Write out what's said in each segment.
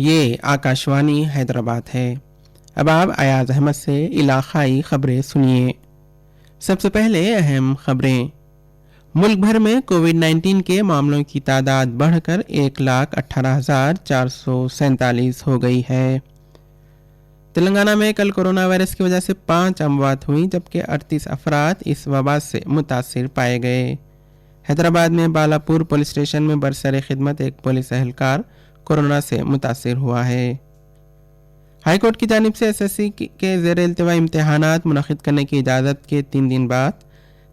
ये आकाशवाणी हैदराबाद है। अब आप अयाज अहमद से इलाकाई खबरें सुनिए। सबसे पहले अहम खबरें। मुल्क भर में कोविड-19 के मामलों की तादाद बढ़कर 1,18,447 हो गई है। तेलंगाना में कल कोरोना वायरस की वजह से 5 अमवात हुई, जबकि 38 अफराद इस वबा से मुतासिर पाए गए। हैदराबाद में बालापुर पुलिस स्टेशन में बरसरे खिदमत एक पुलिस एहलकार कोरोना से मुतासिर हुआ है। हाईकोर्ट की जानिब से एसएससी के ज़ेर इल्तिवा इम्तिहानात मुनक़िद करने की इजाज़त के 3 दिन बाद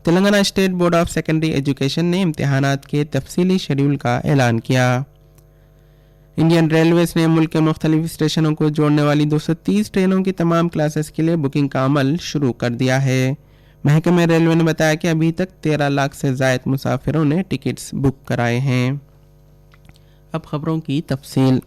Telangana state board of secondary education ने इम्तिहानात के तफसीली शेड्यूल का ऐलान किया। इंडियन रेलवेज ने मुल्क के मुख्तलिफ स्टेशनों को जोड़ने वाली 230 ट्रेनों की तमाम क्लासेस के लिए बुकिंग का अमल शुरू कर दिया है। महकमे रेलवे ने बताया कि अभी तक 13 लाख से ज़ायद मुसाफिरों ने टिकट्स बुक कराए हैं। अब खबरों की तफसील।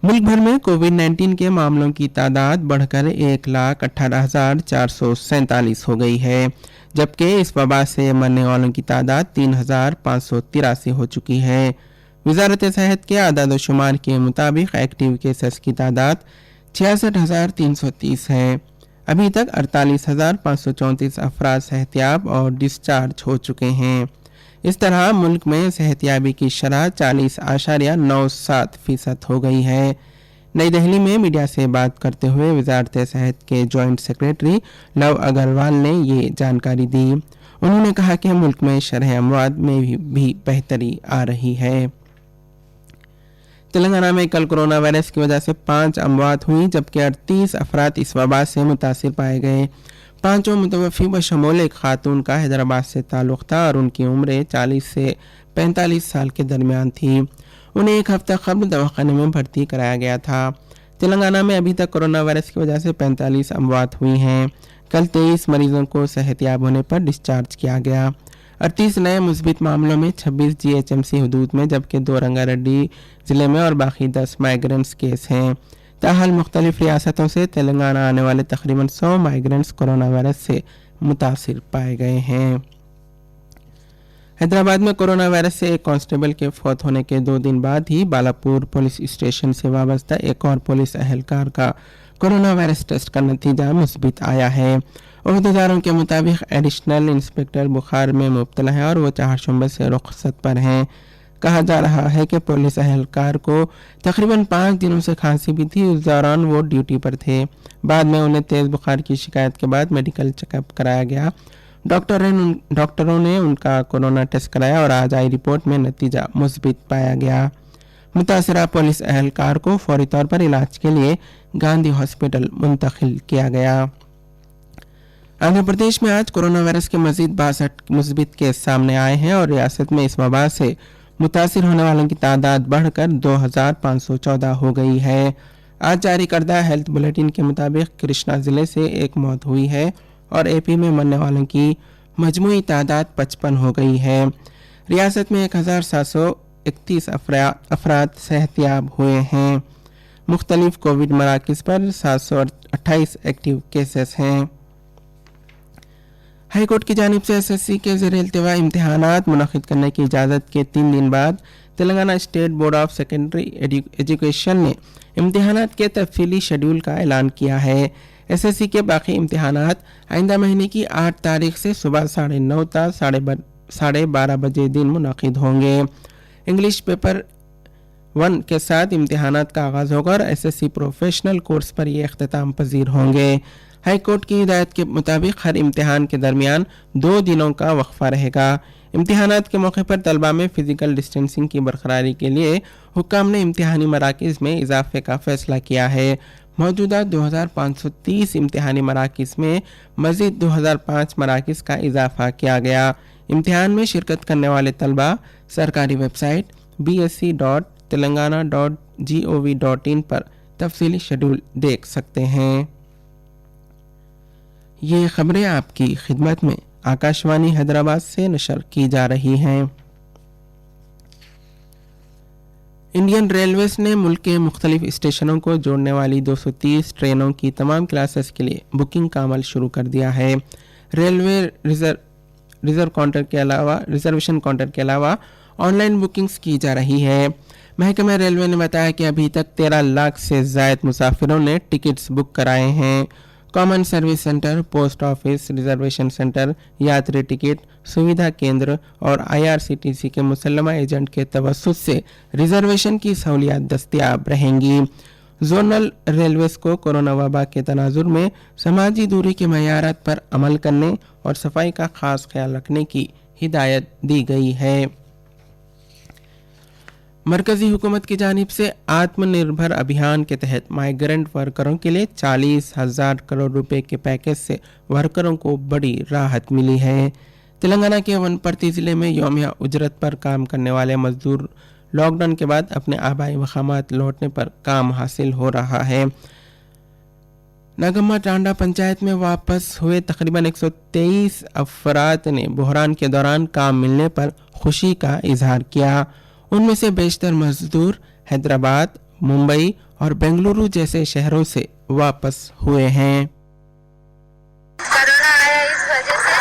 मुल्क भर में कोविड-19 के मामलों की तादाद बढ़कर 1,18,447 हो गई है, जबकि इस वबा से मरने वालों की तादाद 3,583 हो चुकी है। वजारत सेहत के आदाद शुमार के मुताबिक एक्टिव केसेस की तादाद 66,330 है। अभी तक 48,534 अफराद सेहतियाब और डिस्चार्ज हो चुके हैं। इस तरह मुल्क में सेहतियाबी की शरह 40.97% हो गई है। नई दिल्ली में मीडिया से बात करते हुए वजारत सेहत के जॉइंट सेक्रेटरी लव अग्रवाल ने ये जानकारी दी। उन्होंने कहा कि मुल्क में शरह अमवात में भी बेहतरी आ रही है। तेलंगाना में कल कोरोना वायरस की वजह से 5 अमवात हुई, जबकि 38 अफराद इस वबा से मुतासिर पाए गए। 5 मुतवफ़ी बशमूल एक खातून का हैदराबाद से ताल्लुक़ था और उनकी उम्र 40 से 45 साल के दरमियान थी। उन्हें एक हफ्ता कबल दवाखाने में भर्ती कराया गया था। तेलंगाना में अभी तक कोरोना वायरस की वजह से 45 अमवात हुई हैं। कल 23 मरीजों को सेहतियाब होने पर डिस्चार्ज किया गया। 38 नए मुस्बित मामलों में 26 GHMC हदूद में, जबकि 2 रंगारेड्डी ज़िले में और बाकी 10 माइग्रेंट्स केस हैं। ताहाल मुख्तलिफ रियासतों से तेलंगाना आने वाले तकरीबन 100 माइग्रेंट्स कोरोना वायरस से मुतासिर पाए गए हैं। हैदराबाद में कोरोना वायरस से एक कांस्टेबल के फौत होने के 2 दिन बाद ही बालापुर पुलिस स्टेशन से वाबस्ता एक और पुलिस एहलकार का कोरोना वायरस टेस्ट का नतीजा मुस्बित आया है। ओहदेदारों के मुताबिक एडिशनल इंस्पेक्टर बुखार में मुब्तला है और वो 4 शुंबे से रुखसत पर हैं। कहा जा रहा है कि पुलिस एहलकार को तकरीबन 5 दिनों से खांसी भी थी। उस दौरान वो ड्यूटी पर थे। बाद में उन्हें तेज़ बुखार की शिकायत के बाद मेडिकल चेकअप कराया गया। डॉक्टरों ने उनका कोरोना टेस्ट कराया और आज आई रिपोर्ट में नतीजा मुस्बित पाया गया। मुतासरा पुलिस एहलकार को फौरी तौर पर इलाज के लिए गांधी हॉस्पिटल मुंतकिल किया गया। आंध्र प्रदेश में आज कोरोना वायरस के मजीद 62 मुस्बित केस सामने आए हैं और रियासत में इस वबा से मुतासिर होने वालों की तादाद बढ़कर 2,514 हो गई है। आज जारी करदा हेल्थ बुलेटिन के मुताबिक कृष्णा ज़िले से एक मौत हुई है और एपी में मरने वालों की मजमूई तादाद 55 हो गई है। रियासत में 1,731 अफराद सेहतियाब हुए हैं। मुख्तलिफ कोविड मराकज़ पर 728 एक्टिव केसेस हैं। हाईकोर्ट की जानिब से एसएससी के ज़ेर इल्तिवा इम्तिहानात मुनक़िद करने की इजाज़त के 3 दिन बाद Telangana state board of secondary education ने इम्तिहानात के तफसीली शेड्यूल का ऐलान किया है। एसएससी के बाकी इम्तिहानात आइंदा महीने की 8 तारीख से सुबह 9:30 तक 12:30 बजे दिन मुनक़िद होंगे। इंग्लिश पेपर 1 के साथ इम्तिहानात का आगाज़ होगा और एसएससी प्रोफेशनल कोर्स पर ये इख्तिताम पजीर होंगे। हाई कोर्ट की हिदायत के मुताबिक हर इम्तिहान के दरमियान 2 दिनों का वक्फा रहेगा। इम्तिहानात के मौके पर तलबा में फ़िज़िकल डिस्टेंसिंग की बरकरारी के लिए हुक्काम ने इम्तिहानी मराकज़ में इजाफे का फ़ैसला किया है। मौजूदा 2,530 इम्तिहानी मराकज़ में मज़ीद 2,005 मराकज़ का इजाफा किया गया। इम्तिहान में शिरकत करने वाले तलबा सरकारी वेबसाइट bsc.telangana.gov.in पर तफसीली शेड्यूल देख सकते हैं। ये खबरें आपकी खिदमत में आकाशवाणी हैदराबाद से नशर की जा रही हैं। इंडियन रेलवेज ने मुल्क के मुख्तलिफ स्टेशनों को जोड़ने वाली 230 ट्रेनों की तमाम क्लासेस के लिए बुकिंग का अमल शुरू कर दिया है। रेलवे रिजर्वेशन काउंटर के अलावा ऑनलाइन बुकिंग्स की जा रही है। महकमे रेलवे ने बताया कि अभी तक 13 लाख से ज़ायद मुसाफिरों ने टिकट्स बुक कराए हैं। Common service centre, post office, reservation centre, यात्री टिकट सुविधा केंद्र और IRCTC के मुसल्लमा एजेंट के तवस्सुत से रिजर्वेशन की सहूलियत दस्तयाब रहेंगी। जोनल रेलवेज को कोरोना वबा के तनाजुर में समाजी दूरी के मयारात पर अमल करने और सफाई का खास ख्याल रखने की हिदायत दी गई है। मरकजी हुकूमत की जानिब से आत्मनिर्भर अभियान के तहत माइग्रेंट वर्करों के लिए 40,000 करोड़ रुपए के पैकेज से वर्करों को बड़ी राहत मिली है। तेलंगाना के वनपर्ती ज़िले में यौमिया उजरत पर काम करने वाले मजदूर लॉकडाउन के बाद अपने आबाई मकामात लौटने पर काम हासिल हो रहा है। नागम्मा टांडा पंचायत में वापस हुए तकरीबन 123 अफराद ने बहरान के दौरान काम मिलने पर खुशी का इजहार किया। उनमें से बेशतर मजदूर हैदराबाद, मुंबई और बेंगलुरु जैसे शहरों से वापस हुए हैं। कोरोना आया, इस वजह से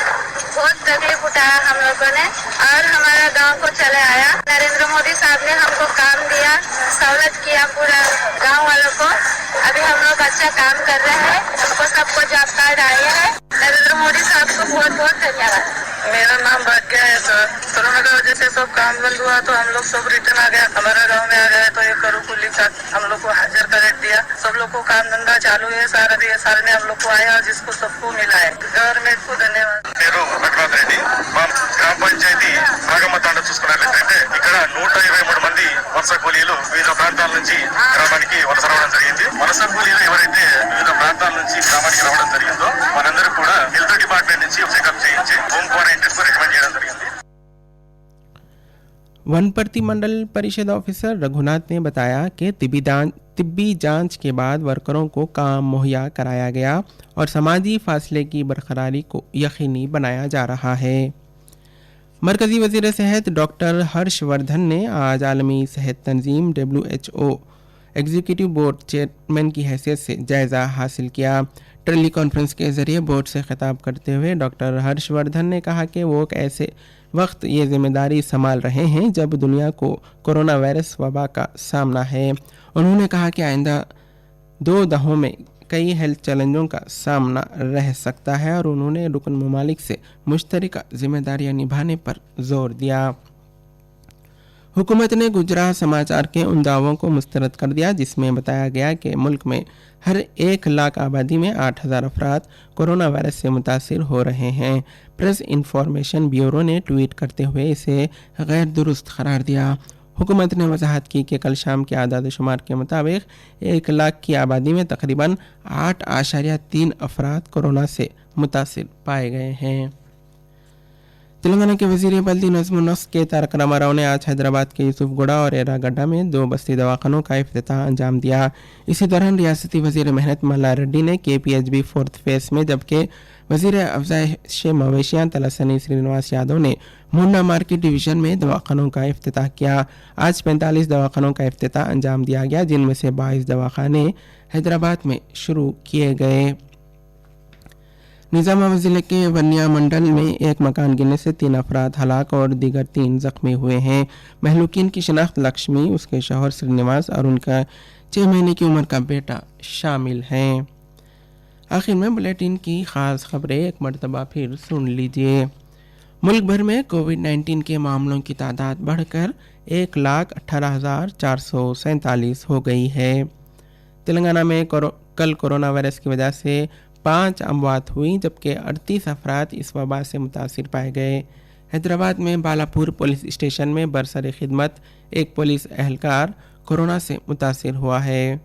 बहुत तकलीफ उठाया हम लोगों ने और हमारा गांव को चले आया। नरेंद्र मोदी साहब ने हमको काम दिया, सहूलत किया पूरा गांव वालों को। अभी हम लोग अच्छा काम कर रहे हैं, हमको सबको जॉब कार्ड आए हैं। नरेंद्र मोदी साहब को बहुत बहुत धन्यवाद। मेरा नाम भाग्य है सर। कोरोना की वजह से सब काम बंद हुआ तो हम लोग सब रिटर्न आ गया, हमारा गांव में आ गए तो एक करोड़ कुली का हम लोग को हाजिर का रेट दिया। सब लोग को काम धंधा चालू है, सारा दिया साल में हम लोग को आया और जिसको सबको मिला है। गवर्नमेंट को धन्यवाद। రెడ్డి గ్రామ పంచాయతీ నాగమ్మ తాండ చూసుకున్నట్లయితే ఇక్కడ 123 మంది వలస కూలీలు వివిధ ప్రాంతాల నుంచి గ్రామానికి వలస రావడం జరిగింది. వలస కూలీలు ఎవరైతే వివిధ ప్రాంతాల నుంచి గ్రామానికి రావడం జరిగిందో మనందరూ కూడా హెల్త్ డిపార్ట్మెంట్ నుంచి చెకప్ చేయించి హోమ్ క్వారంటైన్ కు రికమెండ్ చేయడం జరిగింది. वनपर्ती मंडल परिषद ऑफिसर रघुनाथ ने बताया कि तिब्बी जांच के बाद वर्करों को काम मुहैया कराया गया और समाजी फासले की बरकरारी को यकीनी बनाया जा रहा है। मरकजी वज़ीर सेहत डॉक्टर हर्षवर्धन ने आज आलमी सेहत तंजीम WHO एग्जीक्यूटिव बोर्ड चेयरमैन की हैसियत से जायज़ा हासिल किया। टेली कॉन्फ्रेंस के ज़रिए बोर्ड से खिताब करते हुए डॉक्टर हर्षवर्धन ने कहा कि वो ऐसे वक्त ये जिम्मेदारी संभाल रहे हैं जब दुनिया को कोरोना वायरस वबा का सामना है। उन्होंने कहा कि आइंदा 2 दहाकों में कई हेल्थ चैलेंजों का सामना रह सकता है और उन्होंने रुकन ममालिक से मुश्तरका जिम्मेदारियां निभाने पर जोर दिया। हुकूमत ने गुजरात समाचार के उन दावों को मुस्तरद कर दिया जिसमें बताया गया कि मुल्क में हर 1 लाख आबादी में 8,000 अफराद कोरोना वायरस से मुतासिर हो रहे हैं। प्रेस इंफॉर्मेशन ब्यूरो ने ट्वीट करते हुए इसे गैर दुरुस्त करार दिया। हुकूमत ने वजाहत की कि कल शाम के आदाद शुमार के मुताबिक 1 लाख की आबादी में तकरीबन 8.3 अफराद कोरोना से मुतासिर पाए गए हैं। तेलंगाना के वज़ीर बल्दी नज़्म नस्क के तारक रामाराव ने आज हैदराबाद के यूसुफगुड़ा और एरागड्डा में 2 बस्ती दवाखानों का इफ्तिताह अंजाम दिया। इसी दौरान रियासती वज़ीर मेहनत मल्ला रेड्डी ने KPHB 4th फेस में, जबकि वज़ीर अफ़ज़ाइश मवेशियाँ तलसनी श्रीनिवास यादव ने मुन्ना मार्केट डिवीज़न में दवाखानों का इफ्तिताह किया। आज 45 दवाखानों का इफ्तिताह अंजाम दिया गया, जिनमें से 22 दवाखाने हैदराबाद में शुरू किए गए। निज़ामाबाद ज़िले के वन्या मंडल में एक मकान गिरने से 3 अफराद हलाक और दीगर 3 जख्मी हुए हैं। महलूकीन की शनाख्त लक्ष्मी, उसके शौहर श्रीनिवास और उनका 6 महीने की उम्र का बेटा शामिल हैं। आखिर में बुलेटिन की ख़ास खबरें एक मरतबा फिर सुन लीजिए। मुल्क भर में कोविड-19 के मामलों की तादाद बढ़कर 1,18,447 हो गई है। तेलंगाना में कल कोरोना वायरस की वजह से 5 अमवात हुई, जबकि 38 अफराद इस वबा से मुतासिर पाए गए। हैदराबाद में बालापुर पुलिस स्टेशन में बरसर खिदमत एक पुलिस एहलकार कोरोना से मुतासिर हुआ है।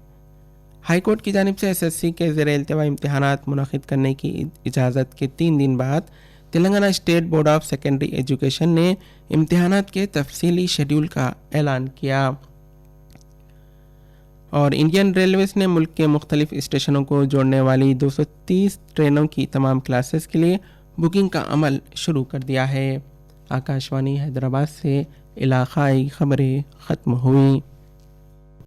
हाईकोर्ट की जानिब से SSC के ज़ेरे इल्तिवा इम्तिहानात मुनक़िद करने की इजाज़त के 3 दिन बाद Telangana state board of secondary education ने इम्तिहानात के तफसीली शेड्यूल का ऐलान किया। और इंडियन रेलवेज़ ने मुल्क के मुख्तलिफ स्टेशनों को जोड़ने वाली 230 ट्रेनों की तमाम क्लासेस के लिए बुकिंग का अमल शुरू कर दिया है। आकाशवाणी हैदराबाद से इलाक़ाई ख़बरें ख़त्म हुई।